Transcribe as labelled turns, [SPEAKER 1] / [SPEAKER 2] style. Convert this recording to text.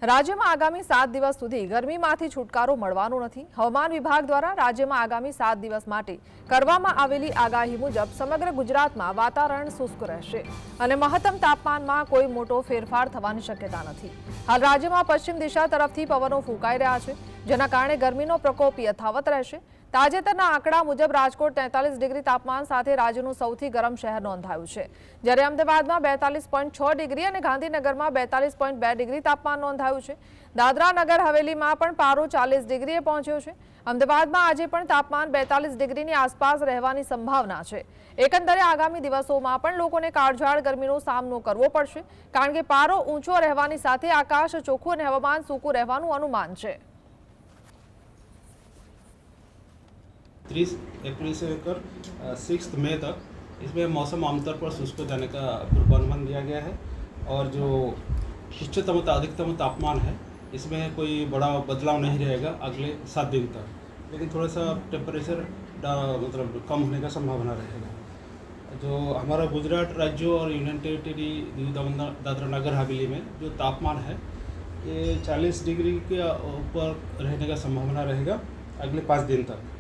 [SPEAKER 1] રાજ્યમાં આગામી 7 દિવસ સુધી ગરમીમાંથી છુટકારો મળવાનો નથી। હવામાન વિભાગ દ્વારા રાજ્યમાં આગામી 7 દિવસ માટે કરવામાં આવેલી આગાહી મુજબ સમગ્ર ગુજરાતમાં વાતાવરણ શુષ્ક રહેશે અને મહત્તમ તાપમાનમાં કોઈ મોટો ફેરફાર થવાની શક્યતા નથી। હાલ રાજ્યમાં પશ્ચિમ દિશા તરફથી પવનો ફૂંકાઈ રહ્યા છે, જેના કારણે ગરમીનો પ્રકોપ યથાવત રહેશે। તાજેતરના આંકડા મુજબ રાજકોટ 43 ડિગ્રી તાપમાન સાથે રાજ્યનું સૌથી ગરમ શહેર નોંધાયું છે, જ્યારે અમદાવાદમાં 42.6 ડિગ્રી અને ગાંધીનગરમાં 42.2 ડિગ્રી તાપમાન નોંધાયું છે। દાદરા નગર હવેલીમાં પણ પારો 40 ડિગ્રીએ પહોંચ્યો છે। અમદાવાદમાં આજે પણ તાપમાન 42 ડિગ્રીની આસપાસ રહેવાની સંભાવના છે। એકંદરે આગામી દિવસોમાં પણ લોકોને કાળઝાળ ગરમીનો સામનો કરવો પડશે, કારણ કે પારો ઊંચો રહેવાની સાથે આકાશ ચોખ્ખું અને હવામાન સૂકું રહેવાનું અનુમાન છે।
[SPEAKER 2] 30 अप्रैल से लेकर 6 मई तक इसमें मौसम आमतौर पर शुष्क जाने का पूर्वानुमान दिया गया है और जो उच्चतम अधिकतम तापमान है इसमें कोई बड़ा बदलाव नहीं रहेगा अगले 7 दिन तक, लेकिन थोड़ा सा टेम्परेचर मतलब कम होने का संभावना रहेगा। जो हमारा गुजरात राज्य और यूनियन टेरिटरी दादरा नगर हवेली में जो तापमान है ये 40 डिग्री के ऊपर रहने का संभावना रहेगा अगले 5 दिन तक।